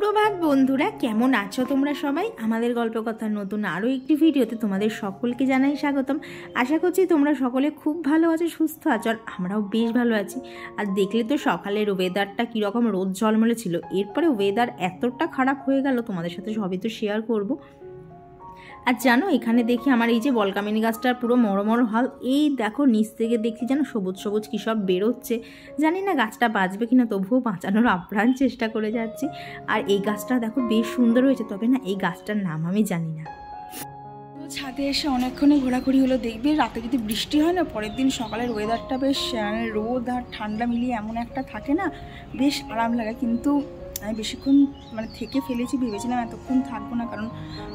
সুপ্রভাত বন্ধুরা, কেমন আছো তোমরা সবাই? আমাদের গল্পকথার নতুন আরও একটি ভিডিওতে তোমাদের সকলকে জানাই স্বাগতম। আশা করছি তোমরা সকলে খুব ভালো আছো, সুস্থ আছো, আর আমরাও বেশ ভালো আছি। আর দেখলে তো সকালের ওয়েদারটা কীরকম রোদ ঝলমলে ছিল, এরপরে ওয়েদার এতটা খারাপ হয়ে গেল, তোমাদের সাথে সবই তো শেয়ার করব। আর জানো, এখানে দেখি আমার এই যে বলকামিনী গাছটার পুরো মরমর হাল। এই দেখো নিচ থেকে দেখছি যেন সবুজ সবুজ কী সব বেরোচ্ছে। জানি না গাছটা বাঁচবে কিনা, তবুও বাঁচানোর আপ্রাণ চেষ্টা করে যাচ্ছি। আর এই গাছটা দেখো বেশ সুন্দর হয়েছে, তবে না এই গাছটার নাম আমি জানি না। ছাদে এসে অনেকক্ষণই ঘোরাঘুরি হলো। দেখবে রাতে যদি বৃষ্টি হয় না, পরের দিন সকালের ওয়েদারটা বেশ রোদ আর ঠান্ডা মিলিয়ে এমন একটা থাকে না, বেশ আরাম লাগে। কিন্তু আমি বেশিক্ষণ থেকে ফেলেছি, ভেবেছিলাম এতক্ষণ থাকবো না, কারণ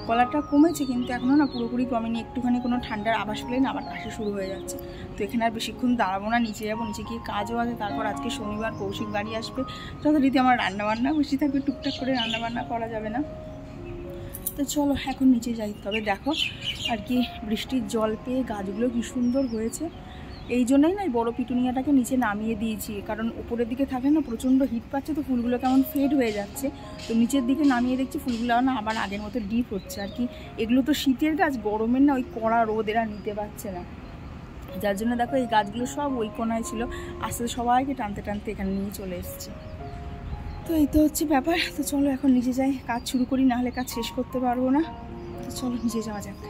গলাটা কমেছে, কিন্তু এখনও না পুরোপুরি কমেনি। একটুখানি কোনো ঠান্ডার আভাস পেলে না আবার কাশি শুরু হয়ে যাচ্ছে। তো এখানে আর বেশিক্ষণ দাঁড়াবো না, নিচে যাবো, নিচে গিয়ে কাজও আছে। তারপর আজকে শনিবার, কৌশিক বাড়ি আসবে, যথারীতি আমার রান্নাবান্না বেশি থাকবে, টুকটাক করে রান্নাবান্না করা যাবে না। তো চলো এখন নিচে যাই। তবে দেখো আর কি, বৃষ্টির জল পেয়ে গাছগুলো কী সুন্দর হয়েছে। এই জন্যই না বড়ো পিটুনিয়াটাকে নিচে নামিয়ে দিয়েছি, কারণ উপরের দিকে থাকলে না প্রচণ্ড হিট পাচ্ছে, তো ফুলগুলো কেমন ফেড হয়ে যাচ্ছে। তো নিচের দিকে নামিয়ে দেখছি ফুলগুলো না আবার আগের মতো ডিপ হচ্ছে আর কি। এগুলো তো শীতের গাছ, গরমের না ওই কড়া রোদ এরা নিতে পারছে না, যার জন্য দেখো এই গাছগুলো সব ওই কোনায় ছিল, আস্তে সবাইকে টানতে টানতে এখানে নিয়ে চলে এসেছে। তো এই তো হচ্ছে ব্যাপার। তো চলো এখন নিচে যাই, কাজ শুরু করি, নাহলে কাজ শেষ করতে পারবো না। তো চলো নিচে যাওয়া যাক।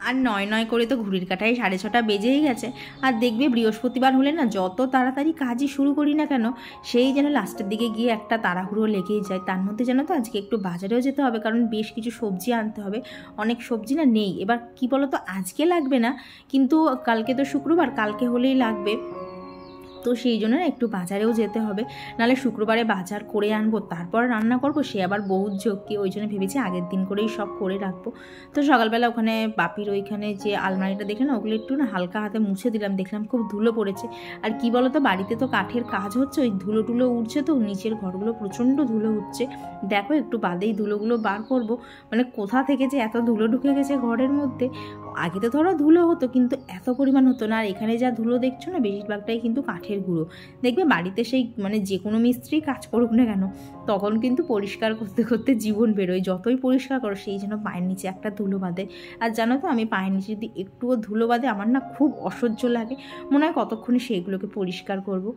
আর নয় করে তো ঘড়ির কাঁটায় 6:30 বেজেই গেছে। আর দেখবে বৃহস্পতিবার হলে না যত তাড়াতাড়ি কাজই শুরু করি না কেন, সেই যেন লাস্টের দিকে গিয়ে একটা তাড়াহুড়ো লেগেই যায়। তার মধ্যে যেন তো আজকে একটু বাজারেও যেতে হবে, কারণ বেশ কিছু সবজি আনতে হবে। অনেক সবজি না নেই, এবার কি বলো তো, আজকে লাগবে না, কিন্তু কালকে তো শুক্রবার, কালকে হলেই লাগবে। তো সেই জন্য একটু বাজারেও যেতে হবে, নাহলে শুক্রবারে বাজার করে আনবো, তারপর রান্না করব, সে আবার বহুত ঝক্কি। ওই জন্য ভেবেছি আগের দিন করেই সব করে রাখবো। তো সকালবেলা ওখানে বাপির ওইখানে যে আলমারিটা দেখলে না, ওগুলো একটু না হালকা হাতে মুছে দিলাম, দেখলাম খুব ধুলো পড়েছে। আর কি বলো তো, বাড়িতে তো কাঠের কাজ হচ্ছে, ওই ধুলো টুলো উঠছে, তো নিচের ঘরগুলো প্রচণ্ড ধুলো উঠছে। দেখো একটু বাদেই ধুলোগুলো বার করব, কোথা থেকে যে এত ধুলো ঢুকে গেছে ঘরের মধ্যে। আগে তো ধরো ধুলো হতো, কিন্তু এত পরিমাণ হতো না। আর এখানে যা ধুলো দেখছো না, বেশিরভাগটাই কিন্তু কাঠের গুঁড়ো। দেখবে বাড়িতে সেই যে কোনো মিস্ত্রি কাজ করুক না কেন, তখন কিন্তু পরিষ্কার করতে করতে জীবন বেরোয়। যতই পরিষ্কার করো, সেই জন্য পায়ের নিচে একটা ধুলো বাঁধে। আর জানো তো, আমি পায়ের নিচে যদি একটুও ধুলো বাঁধে, আমার না খুব অসহ্য লাগে, মনে হয় কতক্ষণে সেইগুলোকে পরিষ্কার করব।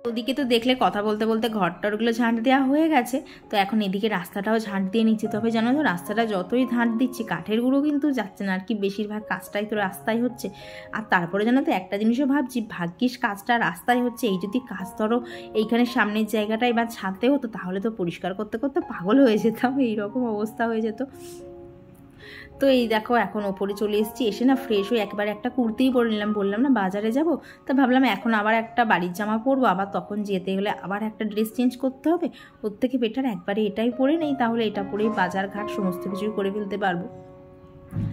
ওদিকে তো দেখলে কথা বলতে বলতে ঘরটারগুলো ঝাঁট দেওয়া হয়ে গেছে। তো এখন এদিকে রাস্তাটাও ঝাঁট দিয়ে নিচ্ছি। তবে জানো তো, রাস্তাটা যতই ঝাঁট দিচ্ছি, কাঠের গুঁড়ো কিন্তু যাচ্ছে না আর কি। বেশিরভাগ কাজটাই তো রাস্তায় হচ্ছে। আর তারপরে জানো তো, একটা জিনিসও ভাবছি, ভাগ্যিস কাজটা রাস্তায় হচ্ছে। এই যদি কাজ ধরো এইখানে সামনের জায়গাটায় বা ছাদে হতো, তাহলে তো পরিষ্কার করতে করতে পাগল হয়ে যেতাম, এইরকম অবস্থা হয়ে যেত। তো এই দেখো এখন ওপরে চলে এসেছি, এসে না ফ্রেশ হয়ে একবারে একটা কুর্তিই পরে নিলাম। বললাম না বাজারে যাব, তা ভাবলাম এখন আবার একটা বাড়ির জামা পরবো, আবার তখন যেতে গেলে আবার একটা ড্রেস চেঞ্জ করতে হবে। ওর থেকে বেটার একবারে এটাই পরে নেই, তাহলে এটা পরেই বাজার ঘাট সমস্ত কিছুই করে ফেলতে পারবো।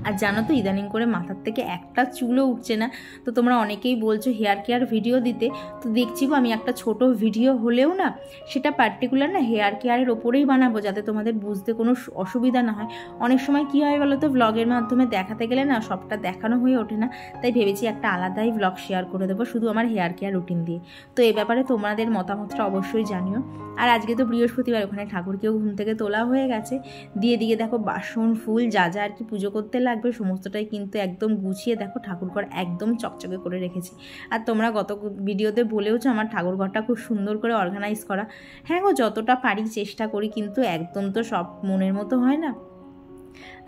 আর জানো তো, ইদানিং করে মাথার থেকে একটা চুলও উঠছে না। তো তোমরা অনেকেই বলছো হেয়ার কেয়ার ভিডিও দিতে, তো দেখছি গো আমি একটা ছোট ভিডিও হলেও না, সেটা পার্টিকুলার না হেয়ার কেয়ারের ওপরেই বানাবো, যাতে তোমাদের বুঝতে কোনো অসুবিধা না হয়। অনেক সময় কী হয় বলো তো, ব্লগের মাধ্যমে দেখাতে গেলে না সবটা দেখানো হয়ে ওঠে না, তাই ভেবেছি একটা আলাদাই ব্লগ শেয়ার করে দেবো শুধু আমার হেয়ার কেয়ার রুটিন দিয়ে। তো এ ব্যাপারে তোমাদের মতামতটা অবশ্যই জানিও। আর আজকে তো বৃহস্পতিবার, ওখানে ঠাকুরকেও ঘুম থেকে তোলা হয়ে গেছে। দিয়ে দিকে দেখো বাসন ফুল যা যা আর কি পুজো করতে লাগবে, সমস্তটাই কিন্তু একদম গুছিয়ে দেখো ঠাকুরঘর একদম চকচকে করে রেখেছি। আর তোমরা গত ভিডিওতে বলেওছো আমার ঠাকুরঘরটা খুব সুন্দর করে অর্গানাইজ করা। হ্যাঁ গো, যতটা পারি চেষ্টা করি, কিন্তু একদম তো সব মনের মতো হয় না।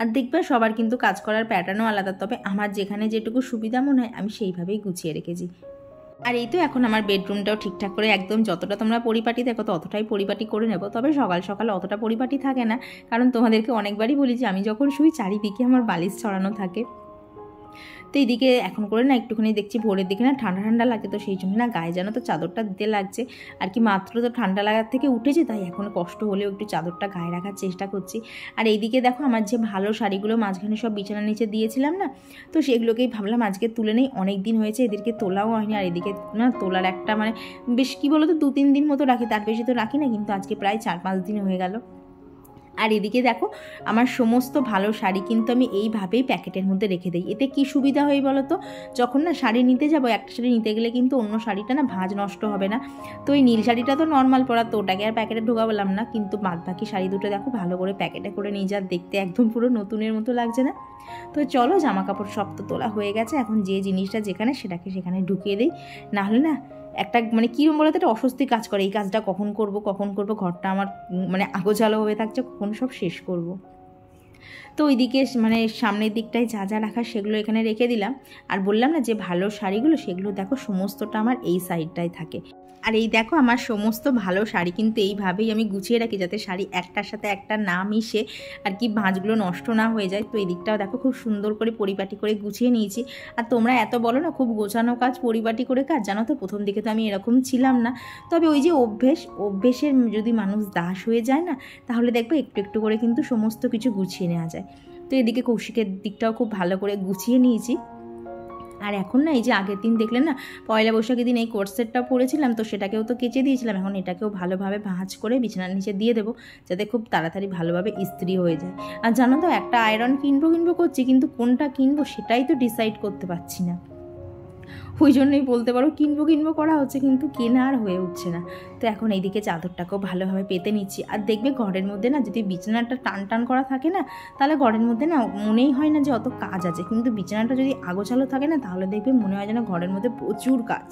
আর দেখবে সবার কিন্তু কাজ করার প্যাটার্নও আলাদা, তবে আমার যেখানে যেটুকু সুবিধা মনে হয় আমি সেইভাবেই গুছিয়ে রেখেছি। আর এই তো এখন আমার বেডরুমটাও ঠিকঠাক করে একদম যতটা তোমরা পরিপাটি দেখো ততটাই পরিপাটি করে নেবো। তবে সকাল সকাল অতটা পরিপাটি থাকে না, কারণ তোমাদেরকে অনেকবারই বলি যে আমি যখন শুই চারিদিকে আমার বালিশ ছড়ানো থাকে। তো এইদিকে এখন করে না একটুখানি দেখছি ভোরের দিকে না ঠান্ডা ঠান্ডা লাগে, তো সেই জন্য না গায়ে যেন তো চাদরটা দিতে লাগছে আর কি। মাত্র তো ঠান্ডা লাগার থেকে উঠেছি, তাই এখন কষ্ট হলেও একটু চাদরটা গায়ে রাখার চেষ্টা করছি। আর এইদিকে দেখো আমার যে ভালো শাড়িগুলো মাঝখানে সব বিছানার নিচে দিয়েছিলাম না, তো সেগুলোকেই ভাবলাম আজকে তুলে নেই। অনেক দিন হয়েছে এদেরকে তোলাও হয়নি। আর এদিকে না তোলার একটা বেশ কী বলো তো, 2-3 দিন মতো রাখি, তার বেশি তো রাখি না, কিন্তু আজকে প্রায় 4-5 দিন হয়ে গেল। আর এদিকে দেখো আমার সমস্ত ভালো শাড়ি কিন্তু আমি এইভাবেই প্যাকেটের মধ্যে রেখে দিই। এতে কি সুবিধা হয় বলো তো, যখন না শাড়ি নিতে যাবো, একটা শাড়ি নিতে গেলে কিন্তু অন্য শাড়িটা না ভাঁজ নষ্ট হবে না। তো এই নীল শাড়িটা তো নর্মাল পরা, তো ওটাকে আর প্যাকেটে ঢোকাবলাম না, কিন্তু বাদ বাকি শাড়ি দুটো দেখো ভালো করে প্যাকেটে করে নিয়ে যা, দেখতে একদম পুরো নতুনের মতো লাগছে না। তো চলো জামা কাপড় সব তো তোলা হয়ে গেছে, এখন যে জিনিসটা যেখানে সেটাকে সেখানে ঢুকিয়ে দিই, নাহলে না একটা মানে কীরকম বলতে একটা অস্বস্তি কাজ করে, এই কাজটা কখন করব, ঘরটা আমার মানে আগোছালো হয়ে থাকছে, কখন সব শেষ করব। তো ওইদিকে মানে সামনের দিকটায় যা যা রাখা সেগুলো এখানে রেখে দিলাম। আর বললাম না যে ভালো শাড়িগুলো, সেগুলো দেখো সমস্তটা আমার এই সাইডটায় থাকে। আর এই দেখো আমার সমস্ত ভালো শাড়ি কিন্তু এইভাবেই আমি গুছিয়ে রাখি, যাতে শাড়ি একটার সাথে একটা না মিশে আর কি ভাঁজগুলো নষ্ট না হয়ে যায়। তো এই দিকটাও দেখো খুব সুন্দর করে পরিপাটি করে গুছিয়ে নিয়েছি। আর তোমরা এত বলো না খুব গোছানো কাজ, পরিপাটি করে কাজ, জানো তো প্রথম দিকে তো আমি এরকম ছিলাম না, তবে ওই যে অভ্যেসের যদি মানুষ দাস হয়ে যায় না, তাহলে দেখবে একটু একটু করে কিন্তু সমস্ত কিছু গুছিয়ে নেওয়া যায়। তো এদিকে কৌশিকের দিকটাও খুব ভালো করে গুছিয়ে নিয়েছি। আর এখন না এই যে আগের দিন দেখলেন না পয়লা বৈশাখের দিন এই কোট সেটটা পরেছিলাম, তো সেটাকেও তো কেচে দিয়েছিলাম, এখন এটাকেও ভালোভাবে ভাঁজ করে বিছানার নিচে দিয়ে দেবো, যাতে খুব তাড়াতাড়ি ভালোভাবে ইস্ত্রি হয়ে যায়। আর জানো তো একটা আয়রন কিনবো করছি, কিন্তু কোনটা কিনবো সেটাই তো ডিসাইড করতে পারছি না। ওই জন্যই বলতে পারো কিনবো করা হচ্ছে, কিন্তু কেনা আর হয়ে উঠছে না। তো এখন এইদিকে চাদরটাকেও ভালোভাবে পেতে নিচ্ছি। আর দেখবে ঘরের মধ্যে না যদি বিছানাটা টান করা থাকে না, তাহলে ঘরের মধ্যে না মনেই হয় না যে অত কাজ আছে, কিন্তু বিছানাটা যদি আগোছালো থাকে না, তাহলে দেখবে মনে হয় যেন ঘরের মধ্যে প্রচুর কাজ।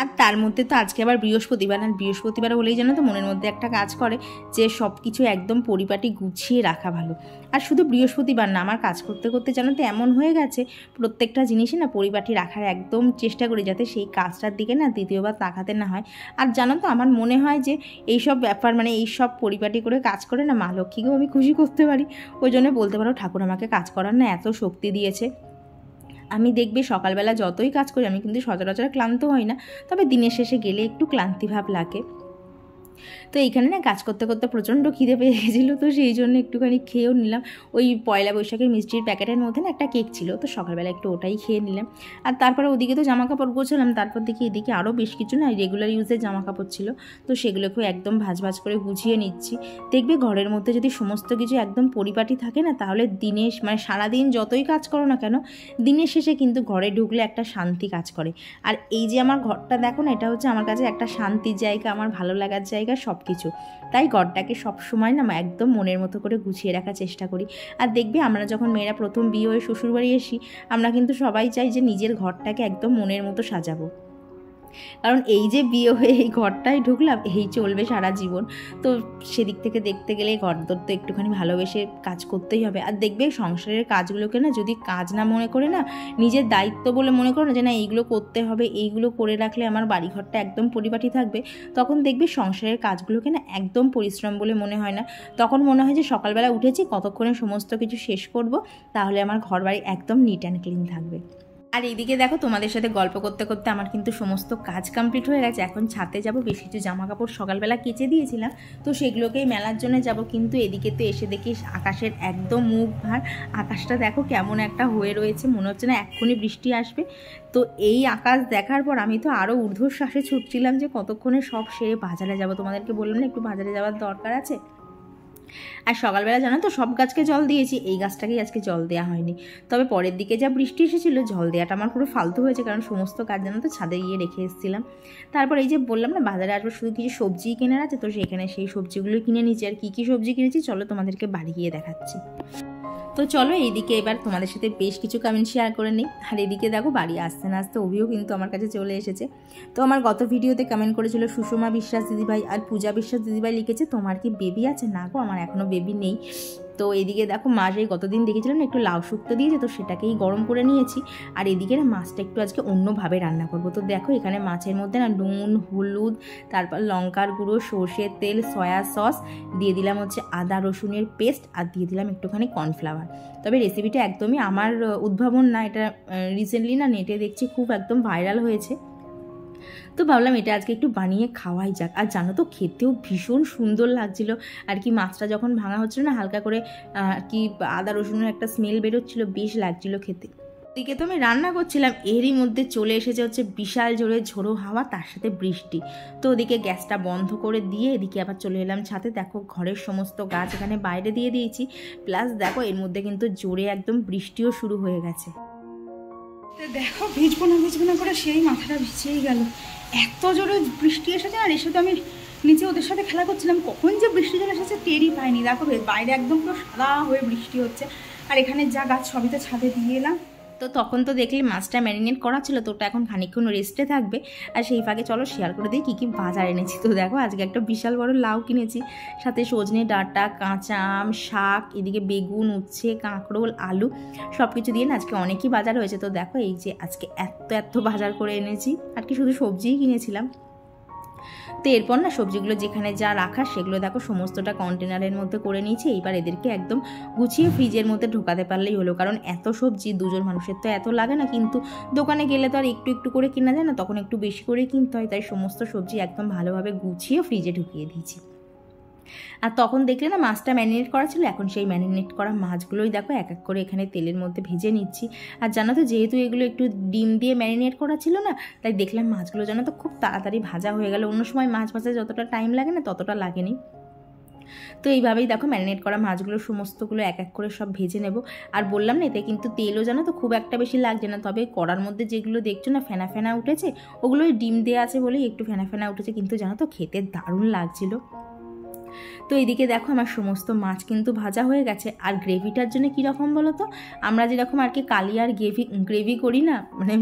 আর তার মধ্যে তো আজকে আবার বৃহস্পতিবার, আর বৃহস্পতিবার হলেই জানো তো মনের মধ্যে একটা কাজ করে যে সব কিছু একদম পরিপাটি গুছিয়ে রাখা ভালো। আর শুধু বৃহস্পতিবার না, আমার কাজ করতে করতে জানো তো এমন হয়ে গেছে, প্রত্যেকটা জিনিসই না পরিপাটি রাখার একদম চেষ্টা করি, যাতে সেই কাজটার দিকে না দ্বিতীয়বার তাকাতে না হয়। আর জানো তো আমার মনে হয় যে এইসব ব্যাপার মানে এইসব পরিপাটি করে কাজ করে না মা লক্ষ্মীকেও আমি খুশি করতে পারি। ওই জন্য বলতে পারো ঠাকুর আমাকে কাজ করার না এত শক্তি দিয়েছে। আমি দেখবে সকালবেলা যতই কাজ করি আমি কিন্তু সচরাচর ক্লান্ত হই না, তবে দিনের শেষে গেলে একটু ক্লান্তিভাব লাগে। তো এইখানে না কাজ করতে করতে প্রচণ্ড খিদে পেয়ে গেছিলো, তো সেই জন্য একটুখানি খেয়েও নিলাম। ওই পয়লা বৈশাখের মিষ্টির প্যাকেটের মধ্যে না একটা কেক ছিল, তো সকালবেলা একটু ওটাই খেয়ে নিলাম। আর তারপরে ওদিকে তো জামা কাপড় গোছালাম, তারপর দেখি এদিকে আরও বেশ কিছু না রেগুলার ইউজের জামা কাপড় ছিল, তো সেগুলোকেও একদম ভাঁজ করে গুছিয়ে নিচ্ছি। দেখবে ঘরের মধ্যে যদি সমস্ত কিছু একদম পরিপাটি থাকে না, তাহলে দিনে মানে সারাদিন যতই কাজ করো না কেন, দিনের শেষে কিন্তু ঘরে ঢুকলে একটা শান্তি কাজ করে। আর এই যে আমার ঘরটা দেখো না, এটা হচ্ছে আমার কাছে একটা শান্তির জায়গা, আমার ভালো লাগার জায়গা সব কিছু। তাই ঘরটাকে সবসময় না একদম মনের মতো করে গুছিয়ে রাখার চেষ্টা করি। আর দেখবে আমরা যখন মেয়েরা প্রথম বিয়ে হয়ে শ্বশুরবাড়ি এসি, আমরা কিন্তু সবাই চাই যে নিজের ঘরটাকে একদম মনের মতো সাজাবো, কারণ এই যে বিয়ে হয়ে এই ঘরটায় ঢুকলাম, এই চলবে সারা জীবন। তো সেদিক থেকে দেখতে গেলে ঘরদোর তো একটুখানি ভালোবেসে কাজ করতেই হবে। আর দেখবে সংসারের কাজগুলোকে না যদি কাজ না মনে করে না, নিজের দায়িত্ব বলে মনে করো না যে না এইগুলো করতে হবে, এইগুলো করে রাখলে আমার বাড়িঘরটা একদম পরিপাটি থাকবে, তখন দেখবে সংসারের কাজগুলোকে না একদম পরিশ্রম বলে মনে হয় না। তখন মনে হয় যে সকালবেলা উঠেছি, কতক্ষণে সমস্ত কিছু শেষ করব, তাহলে আমার ঘর বাড়ি একদম নিট অ্যান্ড ক্লিন থাকবে। আর এইদিকে দেখো তোমাদের সাথে গল্প করতে করতে আমার কিন্তু সমস্ত কাজ কমপ্লিট হয়ে গেছে। এখন ছাদে যাব, বেশ কিছু জামা কাপড় সকালবেলা কেচে দিয়েছিলাম, তো সেগুলোকেই মেলার জন্য যাব। কিন্তু এদিকে তো এসে দেখি আকাশের একদম মুখ ভার, আকাশটা দেখো কেমন একটা হয়ে রয়েছে, মনে হচ্ছে না এক্ষুনি বৃষ্টি আসবে। তো এই আকাশ দেখার পর আমি তো আরও ঊর্ধ্বশ্বাসে ছুটছিলাম যে কতক্ষণে সব সেরে বাজারে যাব। তোমাদেরকে বললাম না একটু বাজারে যাওয়ার দরকার আছে। আর সকালবেলা জানো তো সব গাছকে জল দিয়েছি, এই গাছটাকেই আজকে জল দেওয়া হয়নি। তবে পরের দিকে যা বৃষ্টি এসেছিলো, জল দেওয়াটা আমার পুরো ফালতু হয়েছে, কারণ সমস্ত কাজ জানো তো ছাদে গিয়ে রেখে এসেছিলাম। তারপর এই যে বললাম না বাজারে আসবো, শুধু কিছু সবজি কেনার আছে, তো সেখানে সেই সবজিগুলো কিনে নিচ্ছি। আর কী কী সবজি কিনেছি চলো তোমাদেরকে বাড়ি গিয়ে দেখাচ্ছি। তো চলো এইদিকে এবার তোমাদের সাথে বেশ কিছু কমেন্ট শেয়ার করে নিই। আর এদিকে দেখো বাড়ি আসতে না আসতে অভিও কিন্তু আমার কাছে চলে এসেছে। তো আমার গত ভিডিওতে কমেন্ট করেছিল সুষমা বিশ্বাস দিদিভাই আর পূজা বিশ্বাস দিদিভাই, লিখেছে তোমার কি বেবি আছে? না গো, আমার এখনও বেবি নেই। তো এদিকে দেখো মাছ এই গতদিন দেখেছিলাম না একটু লাউ শুক্তো দিয়েছে, তো সেটাকেই গরম করে নিয়েছি। আর এদিকে না মাছটা একটু আজকে অন্যভাবে রান্না করব। তো দেখো এখানে মাছের মধ্যে না নুন, হলুদ, তারপর লঙ্কার গুঁড়ো, সর্ষের তেল, সয়া সস দিয়ে দিলাম হচ্ছে আদা রসুনের পেস্ট, আর দিয়ে দিলাম একটুখানি কর্নফ্লাওয়ার। তবে রেসিপিটা একদমই আমার উদ্ভাবন না, এটা রিসেন্টলি না নেটে দেখছি খুব একদম ভাইরাল হয়েছে। তো ভাবলাম এটা আজকে একটু বানিয়ে খাওয়াই যাক। আর জানো তো খেতেও ভীষণ সুন্দর লাগছিল। আর কি মাছটা যখন ভাঙা হচ্ছিল না, হালকা করে কি আদা রসুনের একটা স্মেল বেরোচ্ছিলো, বেশ লাগছিল খেতে। দিকে তো আমি রান্না করছিলাম, এরই মধ্যে চলে এসেছে হচ্ছে বিশাল জোরে ঝোড়ো হাওয়া, তার সাথে বৃষ্টি। তো ওদিকে গ্যাসটা বন্ধ করে দিয়ে এদিকে আবার চলে এলাম ছাদে। দেখো ঘরের সমস্ত গাছ এখানে বাইরে দিয়ে দিয়েছি, প্লাস দেখো এর মধ্যে কিন্তু জোরে একদম বৃষ্টিও শুরু হয়ে গেছে। দেখো ভিজবো না করে সেই মাথাটা ভিজেই গেল, এত জোরে বৃষ্টি এসেছে। আর এসে তো আমি নিচে ওদের সাথে খেলা করছিলাম, কখন যে বৃষ্টি চলে এসেছে টেরই পাইনি। দেখো বাইরে একদম পুরো সাদা হয়ে বৃষ্টি হচ্ছে, আর এখানে যা গাছ সবই তো ছাদে দিয়ে এলাম। তো তখন তো দেখলে মাছটা ম্যারিনেট করা ছিল, তো ওটা এখন খানিকক্ষণ রেস্টে থাকবে। আর সেই ফাঁকে চলো শেয়ার করে দিই কী কী বাজার এনেছি। তো দেখো আজকে একটা বিশাল বড় লাউ কিনেছি, সাথে সজনে ডাঁটা, কাঁচা আম, শাক, এদিকে বেগুন, উচ্ছে, কাঁকরোল, আলু সব কিছু দিয়ে না আজকে অনেকই বাজার হয়েছে। তো দেখো এই যে আজকে এত বাজার করে এনেছি, আর কি শুধু সবজিই কিনেছিলাম। তো এরপর না সবজিগুলো যেখানে যা রাখা সেগুলো দেখো সমস্তটা কন্টেনারের মধ্যে করে নিয়েছি। এইবার এদেরকে একদম গুছিয়ে ফ্রিজের মধ্যে ঢোকাতে পারলেই হলো, কারণ এত সবজি দুজন মানুষের তো এত লাগে না, কিন্তু দোকানে গেলে তো আর একটু একটু করে কেনা যায় না, তখন একটু বেশি করে কিনতে হয়। তাই সমস্ত সবজি একদম ভালোভাবে গুছিয়ে ফ্রিজে ঢুকিয়ে দিয়েছি। আর তখন দেখলে না মাছটা ম্যারিনেট করা ছিল, এখন সেই ম্যারিনেট করা মাছগুলোই দেখো এক এক করে এখানে তেলের মধ্যে ভেজে নিচ্ছি। আর জানো তো যেহেতু এগুলো একটু ডিম দিয়ে ম্যারিনেট করা ছিল না, তাই দেখলাম মাছগুলো জানো তো খুব তাড়াতাড়ি ভাজা হয়ে গেল। অন্য সময় মাছ ভাজা যতটা টাইম লাগে না ততটা লাগেনি। তো এইভাবেই দেখো ম্যারিনেট করা মাছগুলো সমস্তগুলো এক এক করে সব ভেজে নেব। আর বললাম না এতে কিন্তু তেলও জানো তো খুব একটা বেশি লাগছে না, তবে কড়ার মধ্যে যেগুলো দেখছো না ফেনা ফেনা উঠেছে, ওগুলোই ডিম দেওয়া আছে বলেই একটু ফেনা ফেনা উঠেছে, কিন্তু জানো তো খেতে দারুণ লাগছিল। তো এইদিকে দেখো আমার সমস্ত মাছ কিন্তু ভাজা হয়ে গেছে। আর গ্রেভিটার জন্য কীরকম বলো তো, আমরা যেরকম আর কি কালিয়ার গ্রেভি করি না, মানে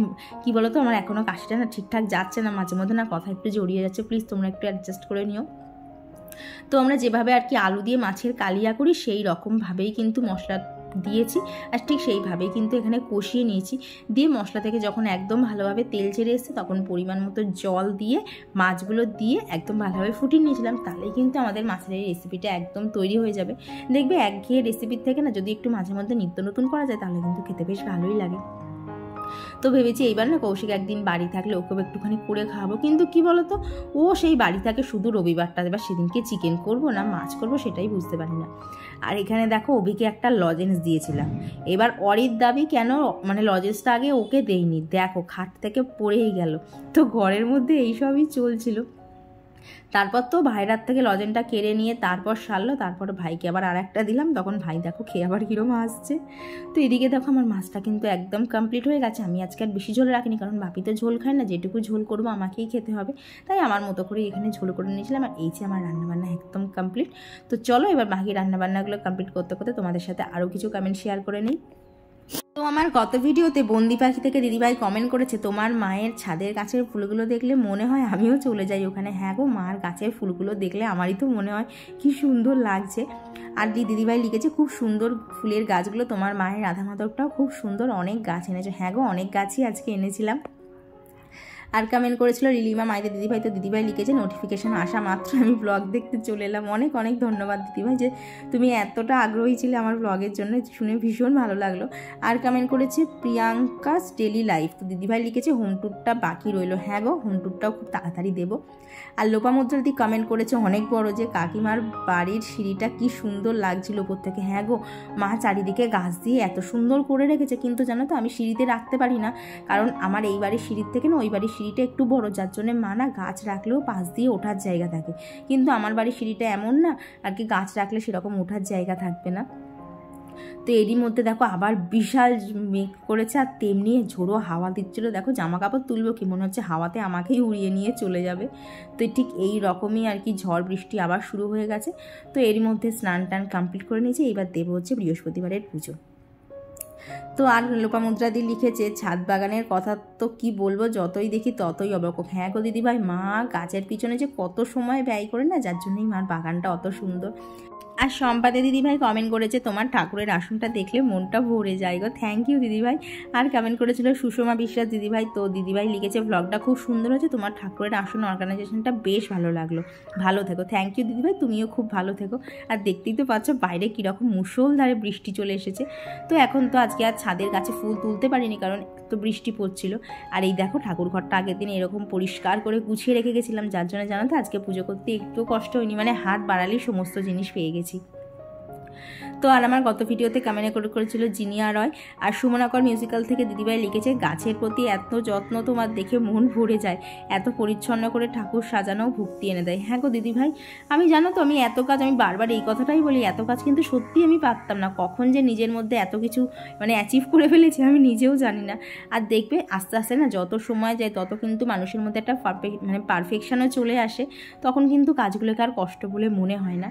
কি বলো তো, আমার এখনও কাশিটা না ঠিকঠাক যাচ্ছে না, মাঝে মধ্যে না কথা একটু জড়িয়ে যাচ্ছে, প্লিজ তোমরা একটু অ্যাডজাস্ট করে নিও। তো আমরা যেভাবে আর কি আলু দিয়ে মাছের কালিয়া করি সেই রকমভাবেই কিন্তু মশলা দিয়েছি, আর ঠিক সেইভাবেই কিন্তু এখানে কষিয়ে নিয়েছি। দিয়ে মশলা থেকে যখন একদম ভালোভাবে তেল ছেড়ে এসছে তখন পরিমাণ মতো জল দিয়ে মাছগুলো দিয়ে একদম ভালোভাবে ফুটিয়ে নিয়েছিলাম। তাহলেই কিন্তু আমাদের মাছের এই রেসিপিটা একদম তৈরি হয়ে যাবে। দেখবে একঘেয়ে রেসিপির থেকে না যদি একটু মাঝে মধ্যে নিত্য নতুন করা যায় তাহলে কিন্তু খেতে বেশ ভালোই লাগে। তো ভেবেছি এইবার না কৌশিক একদিন বাড়ি থাকলে ওকেও একটুখানি করে খাওয়াবো, কিন্তু কি বলতো ও সেই বাড়ি থাকে শুধু রবিবারটা, এবার সেদিনকে চিকেন করব না মাছ করব সেটাই বুঝতে পারি না। আর এখানে দেখো অভিকে একটা লজেন্স দিয়েছিলাম, এবার অরির দাবি কেন মানে লজেন্সটা আগে ওকে দেইনি, দেখো খাট থেকে পড়েই গেল। তো ঘরের মধ্যে এইসবই চলছিল। তারপর তো ভাইরার থেকে লজেনটা কেড়ে নিয়ে তারপর সারলো, তারপর ভাইকে আবার আর একটা দিলাম, তখন ভাই দেখো খেয়ে আবার কিরম আসছে। তো এদিকে দেখো আমার মাছটা কিন্তু একদম কমপ্লিট হয়ে গেছে। আমি আজকে আর বেশি ঝোল রাখিনি, কারণ বাপি তো ঝোল খায় না, যেটুকু ঝোল করবো আমাকেই খেতে হবে, তাই আমার মতো করে এখানে ঝোল করে নিয়েছিলাম। আর এই যে আমার রান্নাবান্না একদম কমপ্লিট। তো চলো এবার বাকি রান্নাবান্নাগুলো কমপ্লিট করতে করতে তোমাদের সাথে আরও কিছু কমেন্ট শেয়ার করে নিই। তো আমার গত ভিডিওতে বন্দি পাখি থেকে দিদিভাই কমেন্ট করেছে তোমার মায়ের ছাদের গাছের ফুলগুলো দেখলে মনে হয় আমিও চলে যাই ওখানে। হ্যাঁ গো, মার গাছের ফুলগুলো দেখলে আমারই তো মনে হয় কি সুন্দর লাগছে। আর দিদিভাই লিখেছে খুব সুন্দর ফুলের গাছগুলো, তোমার মায়ের রাধা মাধবটাও খুব সুন্দর, অনেক গাছ এনেছো। হ্যাঁ গো, অনেক গাছই আজকে এনেছিলাম। আর কমেন্ট করেছিল রিলিমা মাইদের দিদিভাই। তো দিদিভাই লিখেছে নোটিফিকেশান আসা মাত্র আমি ব্লগ দেখতে চলে এলাম। অনেক অনেক ধন্যবাদ দিদিভাই যে তুমি এতটা আগ্রহী ছিলে আমার ব্লগের জন্য, শুনে ভীষণ ভালো লাগলো। আর কমেন্ট করেছে প্রিয়াঙ্কাস ডেলি লাইফ। তো দিদিভাই লিখেছে হোম ট্যুরটা বাকি রইলো। হ্যাঁ গো, হোম ট্যুরটাও খুব তাড়াতাড়ি দেবো। আর লোপামুদ্রাদি কমেন্ট করেছে অনেক বড়, যে কাকিমার বাড়ির সিঁড়িটা কি সুন্দর লাগছিল উপর থেকে। হ্যাঁ গো, মা চারিদিকে গাছ দিয়ে এত সুন্দর করে রেখেছে, কিন্তু জানো তো আমি সিঁড়িতে রাখতে পারি না, কারণ আমার এই বাড়ির সিঁড়ির থেকে না ওই বাড়ির সিঁড়িটা একটু বড়, যার জন্য মা না গাছ রাখলেও পাশ দিয়ে ওঠার জায়গা থাকে, কিন্তু আমার বাড়ির সিঁড়িটা এমন না আর কি গাছ রাখলে সেরকম ওঠার জায়গা থাকবে না। তো এরই মধ্যে দেখো আবার বিশাল মেঘ করেছে, আর তেমনি ঝোড়ো হাওয়া দিচ্ছিলো। দেখো জামা কাপড় তুলবো কি মনে হচ্ছে হাওয়াতে আমাকেই উড়িয়ে নিয়ে চলে যাবে। তো ঠিক এই রকমই আর কি ঝড় বৃষ্টি আবার শুরু হয়ে গেছে। তো এরই মধ্যে স্নান টান কমপ্লিট করে নিয়েছি, এইবার দেবো হচ্ছে বৃহস্পতিবারের পুজো। তো আর লোপামুদ্রাদি লিখেছে ছাদ বাগানের কথা তো কি বলবো, যতই দেখি ততই অবাক। হ্যাঁ গো দিদিভাই, মা গাছের পিছনে যে কত সময় ব্যয় করে না, যার জন্যই মার বাগানটা অত সুন্দর। আর সম্পাদে দিদিভাই কমেন্ট করেছে তোমার ঠাকুরের আসনটা দেখলে মনটা ভরে যায় গো। থ্যাংক ইউ দিদিভাই। আর কমেন্ট করেছিল সুষমা বিশ্বাস দিদিভাই। তো দিদিভাই লিখেছে ব্লগটা খুব সুন্দর হয়েছে, তোমার ঠাকুরের আসন অর্গানাইজেশনটা বেশ ভালো লাগলো, ভালো থেকো। থ্যাংক ইউ দিদিভাই, তুমিও খুব ভালো থেকো। আর দেখতেই তো পাচ্ছ বাইরে কীরকম মুষলধারে বৃষ্টি চলে এসেছে। তো এখন তো আজকে আর ছাদের গাছে ফুল তুলতে পারিনি, কারণ তো বৃষ্টি পড়ছিল। আর এই দেখো ঠাকুর ঘরটা আগের দিন এরকম পরিষ্কার করে গুছিয়ে রেখে গেছিলাম, যার জন্য জানো তো আজকে পুজো করতে একটু কষ্ট হয়নি, মানে হাত বাড়ালেই সমস্ত জিনিস পেয়ে গেছি। তো তো আর আমার গত ভিডিওতে কমেন্ট করেছিল জিনিয়া রয়, আর সুমনাকর মিউজিক্যাল থেকে দিদিভাই লিখেছে গাছের প্রতি এত যত্ন তোমার দেখে মন ভরে যায়, এত পরিচ্ছন্ন করে ঠাকুর সাজানোও ভক্তি এনে দেয়। হ্যাঁ গো দিদিভাই, আমি জানো তো আমি এত কাজ, আমি বারবার এই কথাটাই বলি, এত কাজ কিন্তু সত্যি আমি পারতাম না। কখন যে নিজের মধ্যে এত কিছু মানে অ্যাচিভ করে ফেলেছি আমি নিজেও জানি না। আর দেখবে আস্তে আস্তে না যত সময় যায় তত কিন্তু মানুষের মধ্যে একটা পারফেকশনও চলে আসে, তখন কিন্তু কাজগুলোকে আর কষ্ট বলে মনে হয় না।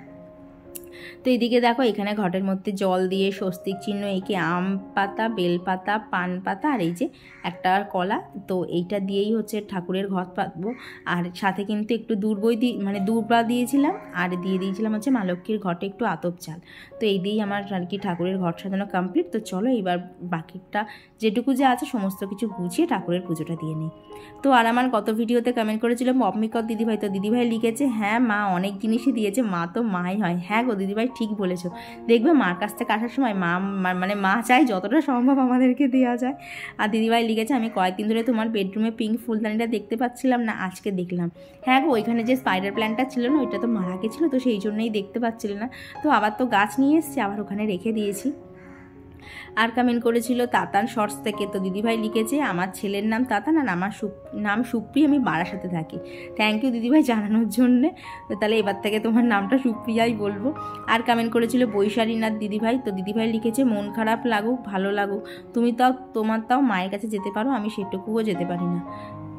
তো এদিকে দেখো এখানে ঘটের মধ্যে জল দিয়ে স্বস্তিক চিহ্ন এঁকে আম পাতা, বেলপাতা, পান পাতা আর এই যে একটা কলা, তো এইটা দিয়েই হচ্ছে ঠাকুরের ঘট পাতবো। আর সাথে কিন্তু একটু দূর্বা দিয়েছিলাম, আর দিয়ে দিয়েছিলাম হচ্ছে মা লক্ষ্মীর ঘটে একটু আতপ চাল। তো এই দিয়েই আমার আর কি ঠাকুরের ঘট সাজানো কমপ্লিট। তো চলো এবার বাকিটা যেটুকু যা আছে সমস্ত কিছু গুছিয়ে ঠাকুরের পুজোটা দিয়ে নিই। তো আর আমার গত ভিডিওতে কমেন্ট করেছিল মম্মিকর দিদিভাই, তো দিদিভাই লিখেছে হ্যাঁ মা অনেক জিনিসই দিয়েছে, মা তো মাই হয়। হ্যাঁ গো দিদিভাই ঠিক বলেছো, দেখবে মার কাছ থেকে আসার সময় মা চায় যতটা সম্ভব আমাদেরকে দেওয়া যায়। আর দিদিভাই লিখেছে আমি কয়েকদিন ধরে তোমার বেডরুমে পিঙ্ক ফুলদানিটা দেখতে পাচ্ছিলাম না, আজকে দেখলাম। হ্যাঁ গো ওইখানে যে স্পাইডার প্ল্যান্টটা ছিল না, ওইটা তো মারা গেছিলো, তো সেই জন্যই দেখতে পাচ্ছিল না। তো আবার তো গাছ নিয়ে এসছি, আবার ওখানে রেখে দিয়েছি। আর কমেন্ট করেছিল তাতান শর্টস থেকে, তো দিদিভাই লিখেছে আমার ছেলের নাম তাতান আর আমার নাম সুপ্রিয়া, আমি বারাসাতে থাকি। থ্যাংক ইউ দিদিভাই জানানোর জন্যে, তো তাহলে এবার থেকে তোমার নামটা সুপ্রিয়াই বলবো। আর কমেন্ট করেছিল বৈশালীনাথ দিদিভাই, তো দিদিভাই লিখেছে মন খারাপ লাগুক ভালো লাগুক তোমার তাও মায়ের কাছে যেতে পারো, আমি সেটুকুও যেতে পারি না।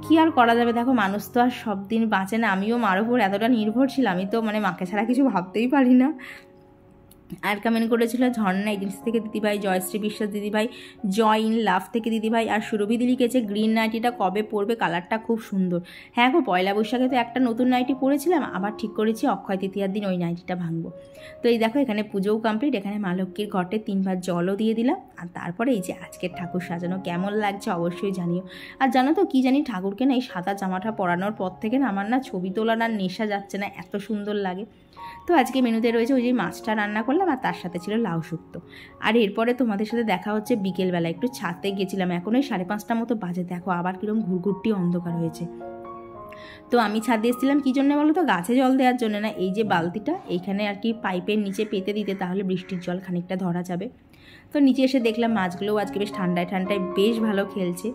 কি আর করা যাবে, দেখো মানুষ তো আর সব দিন বাঁচে না, আমিও মার ওপর এতটা নির্ভরশীল, আমি তো মাকে ছাড়া কিছু ভাবতেই পারি না। আর কমেন্ট করেছিল ঝর্ণা এজেন্সি থেকে দিদিভাই, জয়শ্রী বিশ্বাস দিদিভাই, জয় ইন লাভ থেকে দিদিভাই, আর সুরভি লিখেছে গ্রিন নাইটিটা কবে পরবে, কালারটা খুব সুন্দর। হ্যাঁ গো পয়লা বৈশাখে তো একটা নতুন নাইটি পরেছিলাম, আবার ঠিক করেছি অক্ষয় তৃতীয়ার দিন ওই নাইটিটা ভাঙবো। তো এই দেখো এখানে পুজোও কমপ্লিট, এখানে মা লক্ষ্মীর ঘটে 3 বার জলও দিয়ে দিলাম। আর তারপরে এই যে আজকের ঠাকুর সাজানো কেমন লাগছে অবশ্যই জানিও। আর জানো তো কি জানি ঠাকুরকে না এই সাদা জামাটা পরানোর পর থেকে না আমার না ছবি তোলার আর নেশা যাচ্ছে না, এত সুন্দর লাগে। তো আজকে মেনুতে রয়েছে ওই যে মাছটা রান্না করলাম, আর তার সাথে ছিল লাউ শুক্তো। আর এরপরে তোমাদের সাথে দেখা হচ্ছে বিকেলবেলা, একটু ছাদে গেছিলাম, এখন ওই 5:30টার মতো বাজে, দেখো আবার কিরকম ঘুরঘুরটি অন্ধকার হয়েছে। তো আমি ছাদে এসেছিলাম কী জন্য বলো তো, গাছে জল দেওয়ার জন্য না, এই যে বালতিটা এইখানে আর কি পাইপের নিচে পেতে দিতে, তাহলে বৃষ্টির জল খানিকটা ধরা যাবে। তো নিচে এসে দেখলাম মাছগুলোও আজকে বেশ ঠান্ডায় বেশ ভালো খেলছে।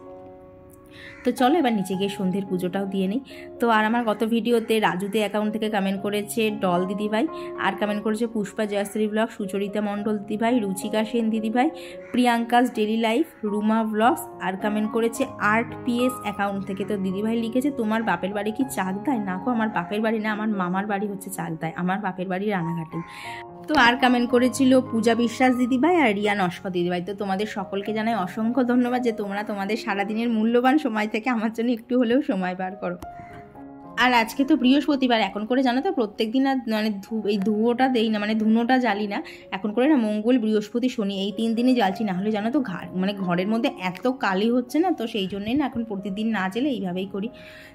তো চলো এবার নিচে গিয়ে সন্ধ্যের পুজোটাও দিয়ে নিই। তো আর আমার গত ভিডিওতে রাজুতে অ্যাকাউন্ট থেকে কমেন্ট করেছে ডল দিদিভাই, আর কমেন্ট করেছে পুষ্পা জয়শ্রী ব্লগ, সুচরিতা মণ্ডল দিদিভাই, রুচিকা সেন দিদিভাই, Priyanka's daily life, Ruma blogs, আর কমেন্ট করেছে আর্ট পিএস অ্যাকাউন্ট থেকে। তো দিদিভাই লিখেছে তোমার বাপের বাড়ি কি চাকদায়? না গো আমার বাপের বাড়ি না, আমার মামার বাড়ি হচ্ছে চাকদায়, আমার বাপের বাড়ি রানাঘাটেই। তো আর কমেন্ট করেছিল পূজা বিশ্বাস দিদিভাই আর রিয়া নস্কর দিদিভাই। তো তোমাদের সকলকে জানাই অসংখ্য ধন্যবাদ যে তোমরা তোমাদের সারাদিনের মূল্যবান সময় থেকে আমার জন্য একটু হলেও সময় বার করো। আর আজকে তো বৃহস্পতিবার, এখন করে জানো তো প্রত্যেক দিন আর এই ধুয়োটা দেই না, ধুনোটা জ্বালি না এখন করে না, মঙ্গল বৃহস্পতি শনি এই 3 দিনই জ্বালছি, না হলে জানো তো ঘরের মধ্যে এত কালি হচ্ছে না, তো সেই জন্যই না এখন প্রতিদিন না জেলে এইভাবেই করি।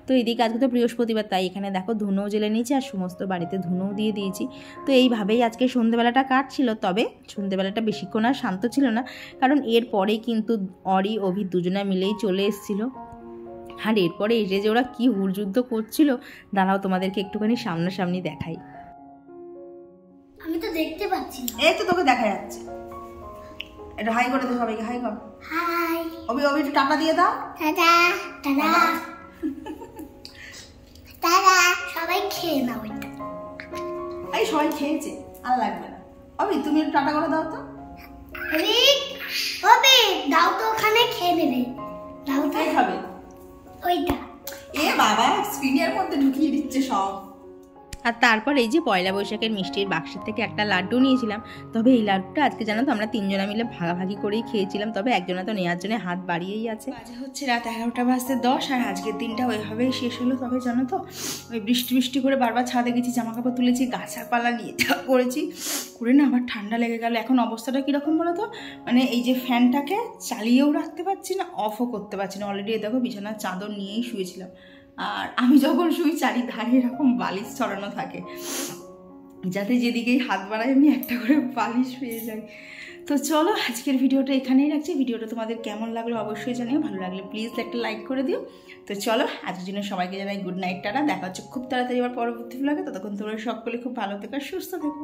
তো এইদিকে আজকে তো বৃহস্পতিবার, তাই এখানে দেখো ধুনোও জেলে নিয়েছি আর সমস্ত বাড়িতে ধুনোও দিয়ে দিয়েছি। তো এইভাবেই আজকে সন্ধ্যেবেলাটা কাটছিল, তবে সন্ধ্যেবেলাটা বেশিক্ষণ আর শান্ত ছিল না, কারণ এরপরেই কিন্তু অরি অভি দুজনা মিলেই চলে এসেছিলো। আর এরপরে এসে যে ওরা কি হুড়যুদ্ধ করছিল, দাঁড়াও তোমাদেরকে একটুখানি সামনাসামনি দেখাই। আমি তো দেখতে পাচ্ছি না। এই তো তোকে দেখা যাচ্ছে, এটা হাই করে দে সবাইকে, হাই কর। হাই অভি একটু টাটা দিয়ে দাও। টাটা টাটা টাটা, সবাই খেয়ে নাও এটা। এই সবাই খেয়েছে আর লাগবে না। অভি তুমি একটু টাটা করে দাও তো। অভি দাও তো, ওখানে খেয়ে নেবে, দাও তো। খাবে ওইটা, এ বাবা স্ক্রিনের মধ্যে ঢুকিয়ে দিচ্ছে সব। আর তারপর এই যে পয়লা বৈশাখের মিষ্টির বাক্সের থেকে একটা লাড্ডু নিয়েছিলাম, তবে এই লাড্ডুটা আজকে জানো তো আমরা 3 জনা মিলে ভাগাভাগি করেই খেয়েছিলাম, তবে একজনা তো নেওয়ার জন্য হাত বাড়িয়েই আছে। বাজে হচ্ছে রাত 11:10, আর আজকের দিনটা ওইভাবেই শেষ হলো। তবে জানো তো ওই বৃষ্টি করে বারবার ছাদে গেছি, জামা কাপড় তুলেছি, গাছাপালা নিয়ে করেছি করে না আবার ঠান্ডা লেগে গেল। এখন অবস্থাটা কীরকম বলো তো, এই যে ফ্যানটাকে চালিয়েও রাখতে পারছি না, অফও করতে পারছি না। অলরেডি দেখো বিছানার চাদর নিয়েই শুয়েছিলাম, আর আমি যখন শুই চারিধারে এরকম বালিশ ছড়ানো থাকে, যাতে যেদিকেই হাত বাড়াই আমি একটা করে বালিশ পেয়ে যাই। তো চলো আজকের ভিডিওটা এখানেই রাখছি। ভিডিওটা তোমাদের কেমন লাগলো অবশ্যই জানিও, ভালো লাগলে প্লিজ একটা লাইক করে দিও। তো চলো আজকের জন্য সবাইকে জানাই গুড নাইট, টাটা। দেখা হচ্ছে খুব তাড়াতাড়ি আবার পরবর্তী ব্লগে। ততক্ষণ তোমরা সকলে খুব ভালো থেকো, সুস্থ থেকো।